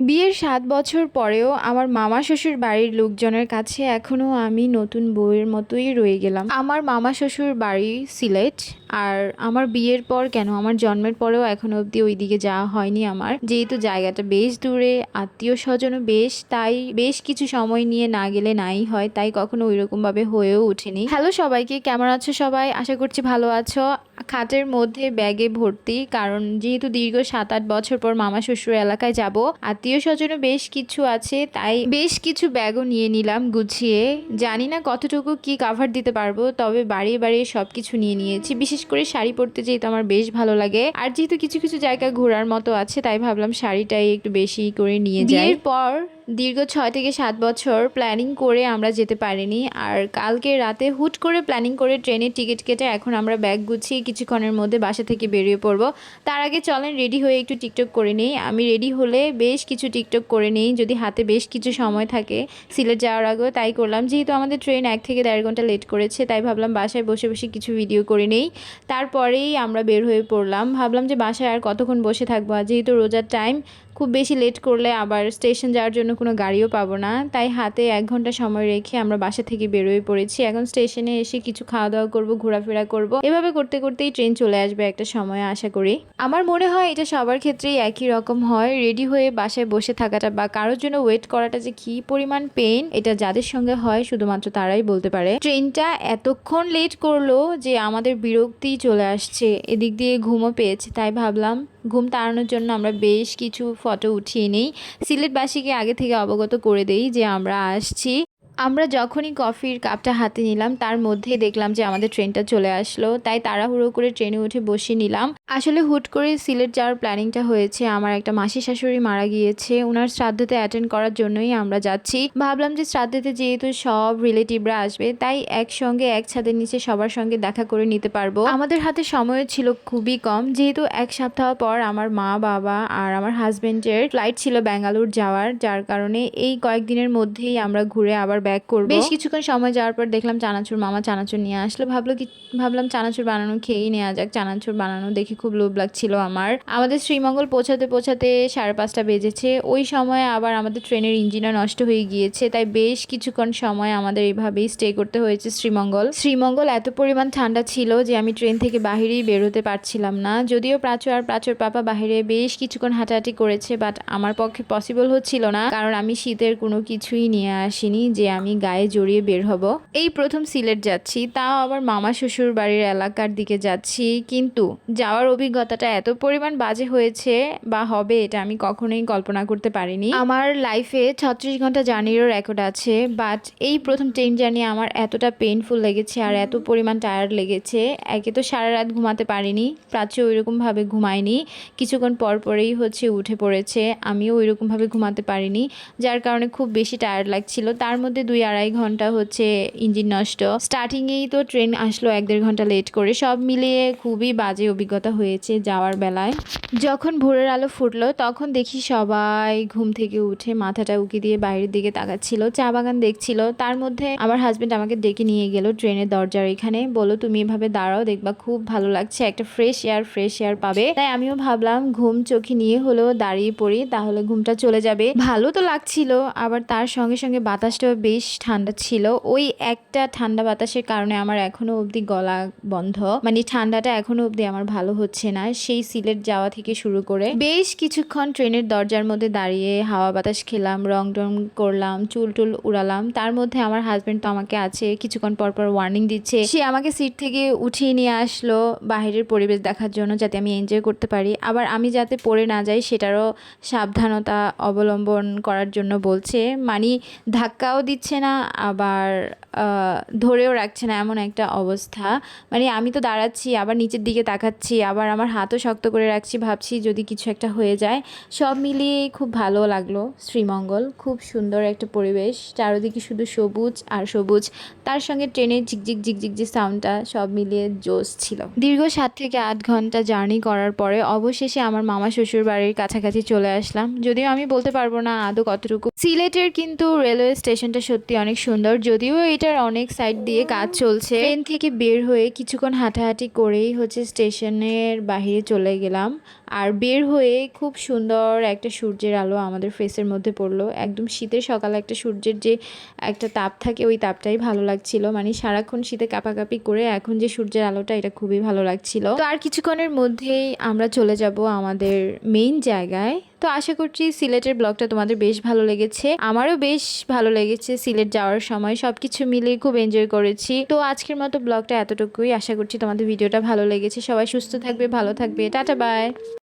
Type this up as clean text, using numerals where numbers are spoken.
বিয়ের ৭ বছর পরেও আমার মামা শ্বশুর বাড়ির লোকজনের কাছে এখনও আমি নতুন বউয়ের মতোই রয়ে গেলাম। আমার মামা শ্বশুর বাড়ি সিলেট, আর আমার বিয়ের পর কেন আমার জন্মের পরেও এখনো অবধি ওইদিকে যাওয়া হয়নি আমার, যেহেতু জায়গাটা বেশ দূরে, আত্মীয় স্বজনও বেশ, তাই বেশ কিছু সময় নিয়ে না গেলে নাই হয়, তাই কখনো ওইরকম ভাবে হয়েও ওঠেনি। হ্যালো সবাইকে, কেমন আছো সবাই? আশা করছি ভালো আছো। খাটের মধ্যে ব্যাগে ভর্তি, কারণ যেহেতু দীর্ঘ ৭-৮ বছর পর মামা শ্বশুর এলাকায় যাব, আত্মীয় স্বজনও বেশ কিছু আছে, তাই বেশ কিছু ব্যাগও নিয়ে নিলাম গুছিয়ে। জানি না কতটুকু কি কাভার দিতে পারবো, তবে বাড়িয়ে বাড়িয়ে সবকিছু নিয়ে নিয়েছি। বিশেষ করে শাড়ি পরতে যেহেতু আমার বেশ ভালো লাগে, আর যেহেতু কিছু কিছু জায়গা ঘোরার মতো আছে, তাই ভাবলাম শাড়িটাই একটু বেশি করে নিয়ে যাই। বিয়ের পর দীর্ঘ ৬ থেকে ৭ বছর প্ল্যানিং করে আমরা যেতে পারিনি, আর কালকে রাতে হুট করে প্ল্যানিং করে ট্রেনের টিকিট কেটে এখন আমরা ব্যাগ গুছিয়ে কিছুক্ষণের মধ্যে বাসা থেকে বেরিয়ে পড়ব। তার আগে চলেন রেডি হয়ে একটু টিকটক করে নিই। আমি রেডি হলে বেশ কিছু টিকটক করে নিই যদি হাতে বেশ কিছু সময় থাকে সিলেট যাওয়ার আগেও, তাই করলাম। যেহেতু আমাদের ট্রেন 1 থেকে 1.5 ঘন্টা লেট করেছে, তাই ভাবলাম বাসায় বসে বসে কিছু ভিডিও করে নেই। তারপরেই আমরা বের হয়ে পড়লাম। ভাবলাম যে বাসায় আর কতক্ষণ বসে থাকবো, আর যেহেতু রোজার টাইম, খুব বেশি লেট করলে আবার স্টেশন যাওয়ার জন্য কোনো গাড়িও পাবো না, তাই হাতে 1 ঘন্টা সময় রেখে আমরা বাসা থেকে বেরোয় পড়েছি। এখন স্টেশনে এসে কিছু খাওয়া দাওয়া করবো, ঘোরাফেরা করব। এভাবে করতে করতেই ট্রেন চলে আসবে একটা সময় আশা করি। আমার মনে হয় এটা সবার ক্ষেত্রেই একই রকম হয়, রেডি হয়ে বাসায় বসে থাকাটা বা কারোর জন্য ওয়েট করাটা যে কি পরিমাণ পেইন, এটা যাদের সঙ্গে হয় শুধুমাত্র তারাই বলতে পারে। ট্রেনটা এতক্ষণ লেট করলো যে আমাদের বিরক্তি চলে আসছে, এদিক দিয়ে ঘুমও পেয়েছে, তাই ভাবলাম ঘুম তাড়ানোর জন্য আমরা বেশ কিছু ফটো উঠিয়ে নিই। সিলেটবাসীকে আগে থেকে অবগত করে দেই যে আমরা আসছি। আমরা যখনই কফির কাপটা হাতে নিলাম, তার মধ্যেই দেখলাম যে আমাদের ট্রেনটা চলে আসলো, তাই তাড়াহুড়ো করে ট্রেনে উঠে বসে নিলাম। আসলে হুট করে সিলেট যাওয়ার প্ল্যানিংটা হয়েছে, আমার একটা মাসি শাশুড়ি মারা গিয়েছে, ওনার শ্রাদ্ধতে অ্যাটেন্ড করার জন্যই আমরা যাচ্ছি। ভাবলাম যে শ্রাদ্ধতে যেহেতু সব রিলেটিভরা আসবে, তাই একসঙ্গে এক ছাদের নিচে সবার সঙ্গে দেখা করে নিতে পারবো। আমাদের হাতে সময় ছিল খুবই কম, যেহেতু 1 সপ্তাহ পর আমার মা বাবা আর আমার হাজবেন্ডের ফ্লাইট ছিল ব্যাঙ্গালোর যাওয়ার, যার কারণে এই কয়েকদিনের মধ্যেই আমরা ঘুরে আবার ব্যাক করব। বেশ কিছুক্ষণ সময় যাওয়ার পর দেখলাম চানাচুর, মামা চানাচুর নিয়ে আসলো। ভাবলাম চানাচুর বানানো খেয়েই নেওয়া যাক। চানাচুর বানানো দেখে খুব লোভ লাগছিল আমার। আমাদের শ্রীমঙ্গল পৌঁছাতে পৌঁছাতে 5:30 বেজেছে। ওই সময় আবার আমাদের ট্রেনের ইঞ্জিনও নষ্ট হয়ে গিয়েছে, তাই বেশ কিছুক্ষণ সময় আমাদের এইভাবেই স্টে করতে হয়েছে শ্রীমঙ্গল এত পরিমাণ ঠান্ডা ছিল যে আমি ট্রেন থেকে বাহিরেই বেরোতে পারছিলাম না। যদিও প্রাচুর পাপা বাহিরে বেশ কিছুক্ষণ হাঁটাহাঁটি করেছে, বাট আমার পক্ষে পসিবল হচ্ছিল না, কারণ আমি শীতের কোনো কিছুই নিয়ে আসিনি যে আমি গায়ে জড়িয়ে বের হব। এই প্রথম সিলেট যাচ্ছি, তাও আবার মামা শ্বশুর বাড়ির এলাকার দিকে যাচ্ছি, কিন্তু যাওয়ার অভিজ্ঞতাটা এত পরিমাণ বাজে হয়েছে বা হবে এটা আমি কখনোই কল্পনা করতে পারিনি। আমার লাইফে 36 ঘন্টা জার্নিরও রেকর্ড আছে, বাট এই প্রথম ট্রেন জার্নি আমার এতটা পেইনফুল লেগেছে আর এত পরিমাণ টায়ার্ড লেগেছে। একে তো সারা রাত ঘুমাতে পারিনি, প্রাচ্য ওইরকমভাবে ঘুমায়নি, কিছুক্ষণ পরেই উঠে পড়েছে, আমিও ওইরকমভাবে ঘুমাতে পারিনি, যার কারণে খুব বেশি টায়ার্ড লাগছিল। তার মধ্যে 2-2.5 ঘন্টা ইঞ্জিন নষ্ট। স্টার্টিংয়েই তো ট্রেন আসলো 1-1.5 ঘন্টা লেট করে। সব মিলিয়ে খুবই বাজে অভিজ্ঞতা হয়েছে যাওয়ার বেলায়। যখন ভোরের আলো ফুটলো, তখন দেখি সবাই ঘুম থেকে উঠে মাথাটা উঁকি দিয়ে বাইরের দিকে তাকাচ্ছিল, চা বাগান দেখছিল। তার মধ্যে আমার হাজবেন্ড আমাকে ডেকে নিয়ে গেল ট্রেনের দরজার এখানে, বললো তুমি এভাবে দাঁড়াও, দেখবা খুব ভালো লাগছে, একটা ফ্রেশ এয়ার পাবে। তাই আমিও ভাবলাম ঘুম চোখে নিয়ে হলেও দাঁড়িয়ে পড়ি, তাহলে ঘুমটা চলে যাবে। ভালো তো লাগছিল, আবার তার সঙ্গে সঙ্গে বাতাসটাও বেশ ঠান্ডা ছিল। ওই একটা ঠান্ডা বাতাসের কারণে আমার এখনো অবধি গলা বন্ধ, মানে ঠান্ডাটা এখনো অবধি আমার ভালো হচ্ছে না। সেই সিলেট যাওয়া থেকে শুরু করে বেশ কিছুক্ষণ ট্রেনের দরজার মধ্যে দাঁড়িয়ে হাওয়া বাতাস খেলাম, রং টং করলাম, চুল টুল উড়ালাম। তার মধ্যে আমার হাজবেন্ড তো আমাকে আছে কিছুক্ষণ পর ওয়ার্নিং দিচ্ছে। সে আমাকে সিট থেকে উঠিয়ে নিয়ে আসলো বাইরের পরিবেশ দেখার জন্য, যাতে আমি এনজয় করতে পারি, আবার আমি যাতে পড়ে না যাই সেটারও সাবধানতা অবলম্বন করার জন্য বলছে। মানে ধাক্কাও দিচ্ছে না, আবার ধরেও রাখছে না, এমন একটা অবস্থা। মানে আমি তো দাঁড়াচ্ছি, আবার নিচের দিকে তাকাচ্ছি, আবার আমার হাতও শক্ত করে রাখছি, ভাবছি যদি কিছু একটা হয়ে যায়। সব মিলিয়ে খুব ভালো লাগলো শ্রীমঙ্গল, খুব সুন্দর একটা পরিবেশ, চারদিকে শুধু সবুজ আর সবুজ, তার সঙ্গে ট্রেনের ঝিকঝিক যে সাউন্ডটা, সব মিলিয়ে জোশ ছিল। দীর্ঘ 7 থেকে 8 ঘন্টা জার্নি করার পরে অবশেষে আমার মামা শ্বশুর বাড়ির কাছাকাছি চলে আসলাম। যদিও আমি বলতে পারবো না আদৌ কতটুকু। সিলেটের কিন্তু রেলওয়ে স্টেশনটা সত্যি অনেক সুন্দর, যদিও এটা রাস্তাটার অনেক সাইড দিয়ে কাজ চলছে। ট্রেন থেকে বের হয়ে কিছুক্ষণ হাঁটাহাঁটি করেই হচ্ছে স্টেশনের বাহিরে চলে গেলাম। আর বের হয়ে খুব সুন্দর একটা সূর্যের আলো আমাদের ফেসের মধ্যে পড়লো। একদম শীতের সকালে একটা সূর্যের যে একটা তাপ থাকে ওই তাপটাই ভালো লাগছিল। মানে সারাক্ষণ শীতে কাঁপাকাঁপি করে এখন যে সূর্যের আলোটা এটা খুবই ভালো লাগছিল। তো আর কিছুক্ষণের মধ্যেই আমরা চলে যাব আমাদের মেইন জায়গায়। তো আশা করছি সিলেটের ব্লগটা তোমাদের বেশ ভালো লেগেছে। আমারও বেশ ভালো লেগেছে সিলেট যাওয়ার সময়, সবকিছু মিলিয়ে খুব এনজয় করেছি। তো আজকের মতো ব্লগটা এতটুকুই। আশা করছি তোমাদের ভিডিওটা ভালো লেগেছে। সবাই সুস্থ থাকবে, ভালো থাকবে। Tata bye.